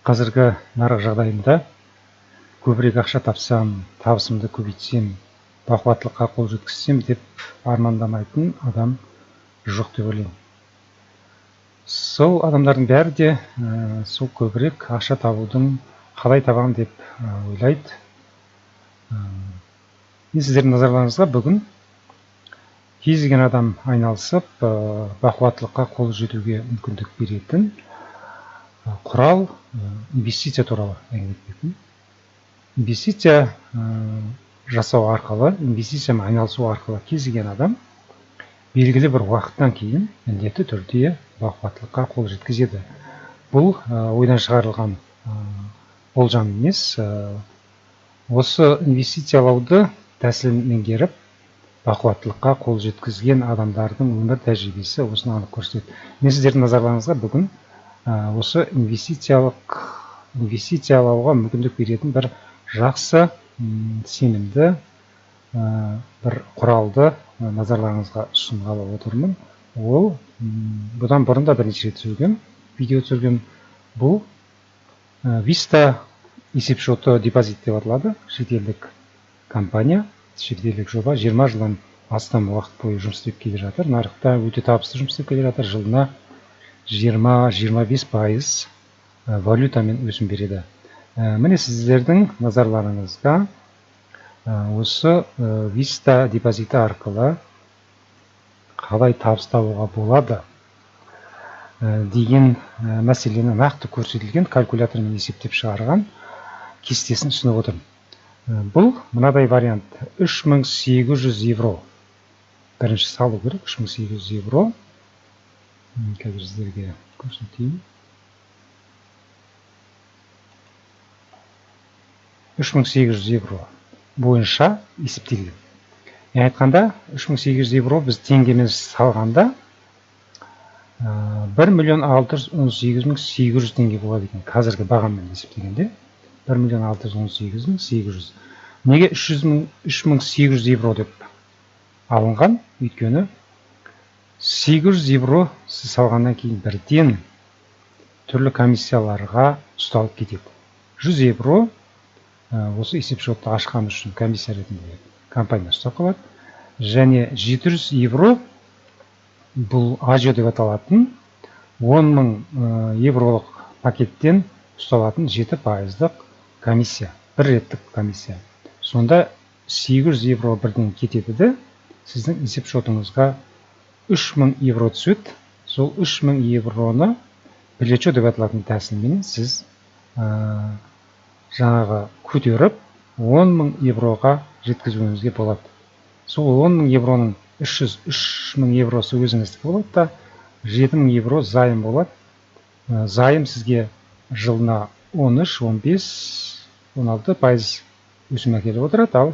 Қазіргі нарық жағдайында көбірек ақша тапсам, табысымды көбейтсем, бақуаттылыққа қол жеткізсем деп армандамайтын адам жоқ деп ойлаймын. Сол адамдардың бәрі де сол көбірек ақша табудың қалай табам деп ойлайды. Мен сіздердің назарларыңызға бүгін кез келген адам айналысып, бақуаттылыққа қол жетуге мүмкіндік беретін құрал инвестиция туралы әңгіме етпекпін. Инвестиция жасау арқылы, инвестициямен айналысу арқылы кез келген адам белгілі бір уақыттан кейін міндетті түрде бақуаттылыққа қол жеткізеді. Бұл ойдан шығарылған болжам емес. Осы инвестициялауды тәсілін меңгеріп, бақуаттылыққа қол жеткізген адамдардың өмір тәжірибесі осыны анық көрсетеді. Мен сіздердің назарларыңызға бүгін осы инвестициялауға мүмкіндік беретін бір жақсы, сенімді бір құралды назарларыңызға ұсынғалы отырмын. Ол бұдан бұрын да бірнеше рет видео түсірген. Бұл Vista есепшоты депозит деп аталады. Шетелдік компания, шетелдік жоба 20 жылдан астам уақыт бойы жұмыс істеп келе жатыр. Нарықта өте табысты жұмыс істеп келе жатыр. Жылына 20-25% валютамен өсім береді. Міне сіздердің назарларыңызға осы Vista депозиті арқылы қалай табыс табуға болады деген мәселені нақты көрсетілген калькулятормен есептеп шығарған кестесін ұсынып отырмын. Бұл мынадай вариант: 3800 евро. Бірінші салу керек. 3800 евро. Қазір сіздерге көрсетейін. 3800 евро бойынша есептелген. Мен айтқанда 3800 евро біз теңгемен салғанда 1.618.800 теңге болады екен. Қазіргі бағаммен есептегенде 1.618.800. Неге 3.800 евро деп алынған? Өйткені 800 евро сіз салғаннан кейін бірден түрлі комиссияларға ұсталып кетеді. 100 евро осы есепшотты ашқан үшін комиссия ретінде компания ұстап қалады. Және 700 евро бұл ажио деп аталатын 10.000 евролық пакеттен ұсталатын 7% комиссия, бір реттік комиссия. Сонда 800 евро бірден кетеді де, сіздің есепшотыңызға 3000 евро түседі. Сол 3000 евроны плечо деп аталатын тәсілмен сіз жаңағы көтеріп 10.000 евроға жеткізуіңізге болады. Сол 10.000 евроның 3000 евросы өзіңіздікі болады да, 7000 евро зайым болады. Зайым сізге жылына 13-15-16% өсім әкеліп отырады, ал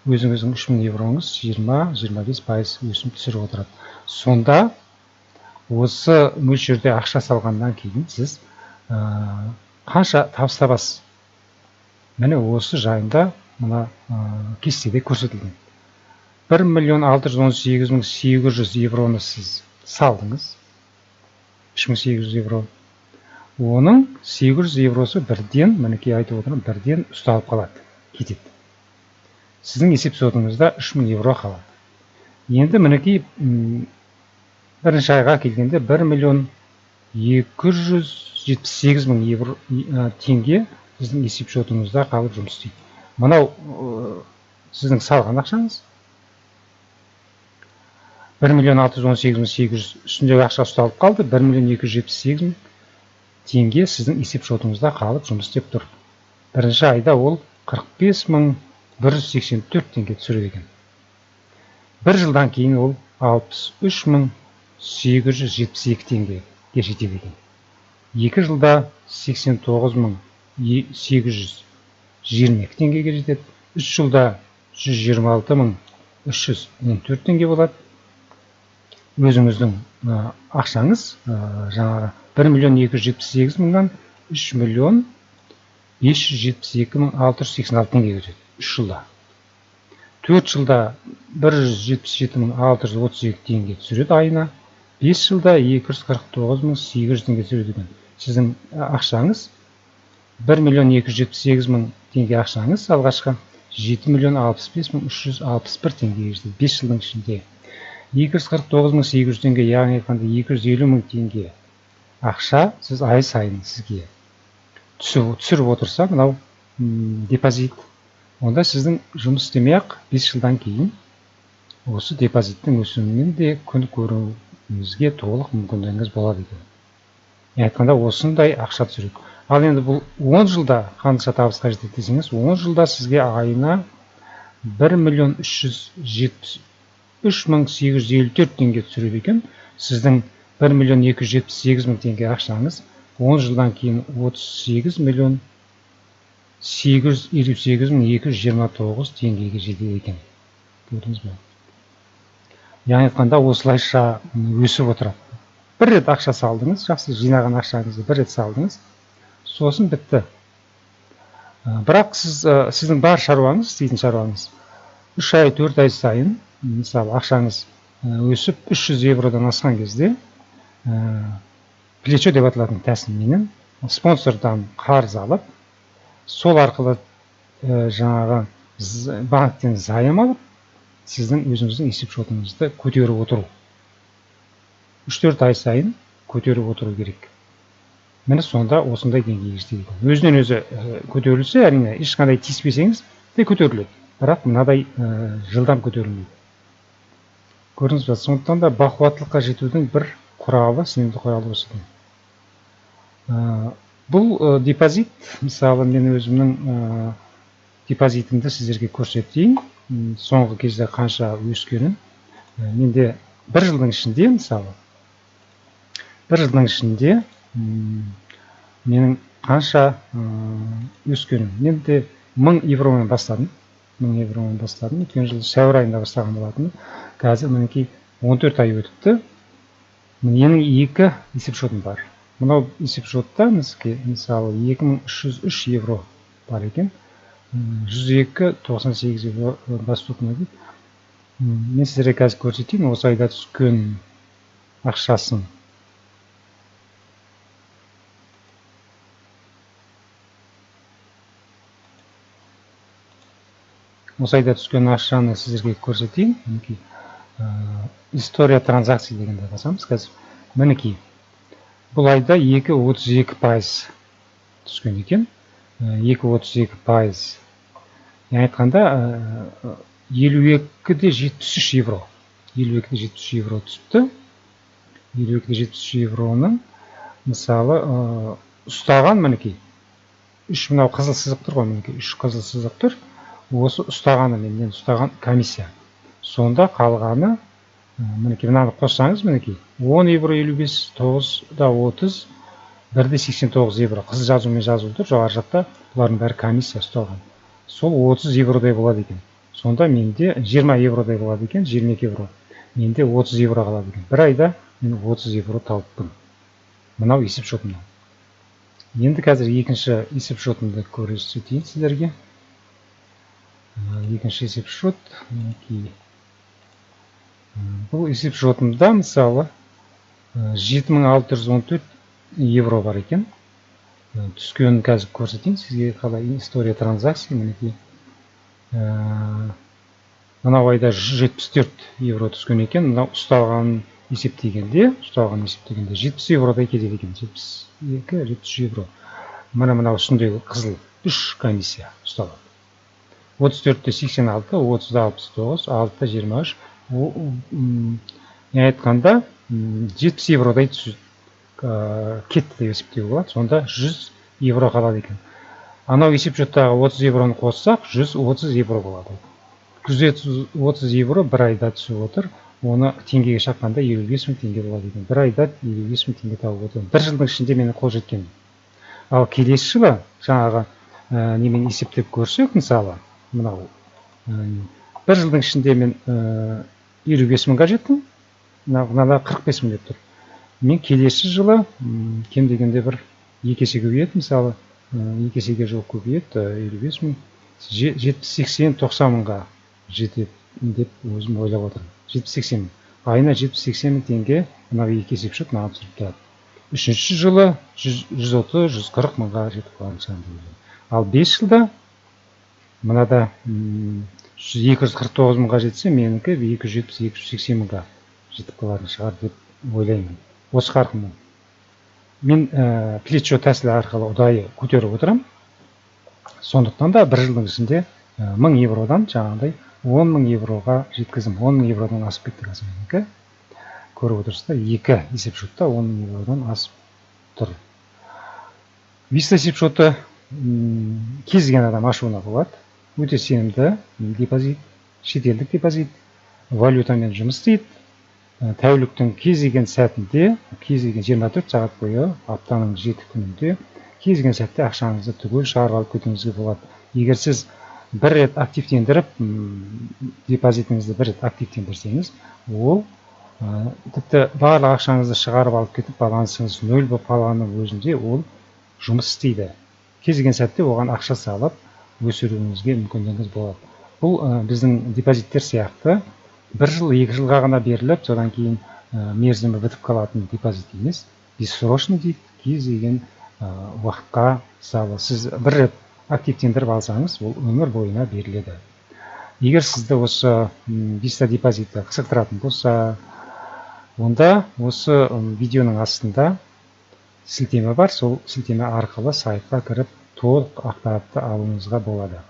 өзіңіздің 3000 евроңыз 20-25% өсім түсіріп отырады. Сонда осы мөлшерде ақша салғаннан кейін сіз қанша табыс табасыз? Міне осы жайында мына кестеде көрсетілген. 1.618.800 евроны сіз салдыңыз. 3800 евро. Оның 800 евросы бірден, мінекей айтып отырмын, бірден ұсталып қалады, кетеді. Сіздің есепшотыңызда 3000 евро қалады. Енді мінекей бірінші айға келгенде 1.278.000 теңге сіздің есепшотыңызда қалып жұмыс істейді. Мынау сіздің салған ақшаңыз. 1.618.800 үстіндегі ақша ұсталып қалды. 1.278.000 теңге сіздің есепшотыңызда қалып жұмыс істеп тұр. Бірінші айда ол 45.184 теңге түсіреді екен. Бір жылдан кейін ол 63.872 теңгеге жетеді екен. 2 жылда 89.822 теңгеге жетеді. 3 жылда 126.314 теңге болады. Өзіңіздің ақшаңыз жаңағы 1.278.000-нан 3.572.686 теңгеге жетеді. 3 жылда. 4 жылда 177.632 теңге түсіреді айына. 5 жылда 249.800 теңге түсіреді екен. Сіздің ақшаңыз 1.278.000 теңге ақшаңыз алғашқы 7.065.361 теңгеге жетеді 5 жылдың ішінде. 249.800 теңге, яғни айтқанда 250.000 теңге ақша сіз ай сайын сізге түсіріп отырса, мынау депозит, онда сіздің жұмыс істемей ақ 5 жылдан кейін осы депозиттің өсуінен де күн көруіңізге толық мүмкіндігіңіз болады екен. Айтқанда осындай ақша түсіреді. Ал енді бұл 10 жылда қанша табысқа жетеді десеңіз, 10 жылда сізге айына 1.373.854 теңге түсіреді екен. Сіздің 1.278.000 теңге ақшаңыз 10 жылдан кейін 38.858.229 теңгеге жетеді екен. Көрдіңіз бе? Яғни айтқанда осылайша өсіп отырады. Бір рет ақша салдыңыз, жақсы жинаған ақшаңызды бір рет салдыңыз, сосын бітті. Бірақ сіздің бар шаруаңыз, істейтін шаруаңыз 3 ай, 4 ай сайын, мысалы ақшаңыз өсіп 300 евродан асқан кезде, плечо деп аталатын тәсілменен спонсордан қарыз алып, сол арқылы жаңағы банктен займ алып, сіздің өзіңіздің есеп шотыңызды көтеріп отыру. 3-4 ай сайын көтеріп отыру керек. Міне сонда осындай деңгейге жетеді. Өзінен өзі көтерілсе, әрине ешқандай тиіспесеңіз де көтеріледі. Бірақ мынадай жылдам көтерілмейді. Көрдіңіз бе? Сондықтан да бақуаттылыққа жетудің бір құралы, сенімді құралы осы. Бұл депозит, мысалы мен өзімнің депозитімді сіздерге көрсетейін. Соңғы кезде қанша өскенін. Менде бір жылдың ішінде, мысалы, бір жылдың ішінде менің қанша өскенім. Мен де 1000 евромен бастадым. 1000 евромен бастадым. Өткен жылы сәуір айында бастаған болатынмын. Қазір мінекей 14 ай өтіпті. Менің 2 есеп шотым бар. Мынау есеп шотта мысалы 2303 евро бар екен. 102.98 евро доступно дейді. Мен сіздерге қазір көрсетейін, осы айда түскен ақшасын. Осы айда түскен ақшаны сіздерге көрсетейін. История транзакций дегенде басамыз қазір. Мінекей. Бұл айда 2,32% түскен екен. 2,32%. Яғни айтқанда 52,73 евро. 52,73 евро түсіпті. 52,73 евроның мысалы ұстаған мінекей. 3 мынау қызыл сызық тұр ғой, мінекей 3 қызыл сызық тұр. Осы ұстағаны менен ұстаған комиссия. Сонда қалғаны мінекей мынаны қоссаңыз мінекей 10 евро 55, 9 да 30, 1,89 евро. Қызыл жазумен жазылып тұр, жоғары жақта бұлардың бәрі комиссия ұсталған. Сол 30 евродай болады екен. Сонда менде 20 евродай болады екен, 22 евро. Менде 30 евро қалады екен. Бір айда мен 30 евро тауыппын. Мынау есеп шотымнан. Енді қазір екінші есеп шотымды көрсетейін сіздерге. Екінші есеп шот. Бұл есеп шотымда мысалы 7614 евро бар екен. Түскенін қазір көрсетейін сізге, қалай история транзакций. Мынау айда 174 евро түскен екен. Мынау ұсталған есептегенде 70 евродай келеді екен. 72-73 евро. Мынау үстіндегі қызыл 3 комиссия ұсталады. 34-те 86, 30-да 69, 6-да 23. Айтқанда 70 евродай кетті деп есептеуге болады. Сонда 100 евро қалады екен. Анау есеп шоттағы 30 евроны қоссақ, 130 евро болады. 130 евро бір айда түсіп отыр. Оны теңгеге шаққанда 55 мың теңге болады екен. Бір айда 55 мың теңге тауып отырмын. Бір жылдың ішінде мені қол жеткен. Ал келесі жылы жаңағы немен есептеп көрсек, мысалы, мынау бір жылдың ішінде мен 55 мыңға жеттім. Мынада 45 мың деп тұр. Мен келесі жылы кем дегенде бір 2 есе көбейеді, мысалы 2 есеге жуық көбейеді, 55 мың, 70-80-90 мыңға жетеді деп өзім ойлап отырмын. 70-80 мың. Айына 70-80 мың теңге мынау 2 есеп шот маған түсіріп тұрады. үшінші жылы 130-140 мыңға жетіп қалған. Ал 5 жылда мынада 249 мыңға жетсе, менікі 270-280 мыңға жетіп қалатын шығар деп ойлаймын. Осы қарқынмен. Мен плечо тәсілі арқылы ұдайы көтеріп отырам. Сондықтан да бір жылдың ішінде 1000 евродан жаңағыдай 10 000 евроға жеткіздім. 10 000 евродан асып кетті қазір менікі. Көріп отырсыздар, 2 есепшотта 10 000 евродан асып тұр. Виста есепшоты кез келген адам ашуына болады. Өте сенімді депозит, шетелдік депозит, валютамен жұмыс істейді. Тәуліктің кез келген сәтінде, кез келген 24 сағат бойы, аптаның 7 күнінде, кез келген сәтте ақшаңызды түгел шығарып алып кетуіңізге болады. Егер сіз бір рет активтендіріп, депозитіңізді бір рет активтендірсеңіз, ол тіпті барлық ақшаңызды шығарып алып кетіп, балансыңыз 0 болып қалғанның өзінде ол жұмыс істейді. Кез келген сәтте оған ақша салып, өсіруіңізге мүмкіндігіңіз болады. Бұл біздің депозиттер сияқты 1 жыл, 2 жылға ғана беріліп, содан кейін мерзімі бітіп қалатын депозит емес. Бессрочный дейді, кез келген уақытқа мысалы сіз бір рет активтендіріп алсаңыз, ол өмір бойына беріледі. Егер сізді осы Vista депозиті қызықтыратын болса, онда осы видеоның астында сілтеме бар, сол сілтеме арқылы сайтқа кіріп толық ақпаратты алуыңызға болады.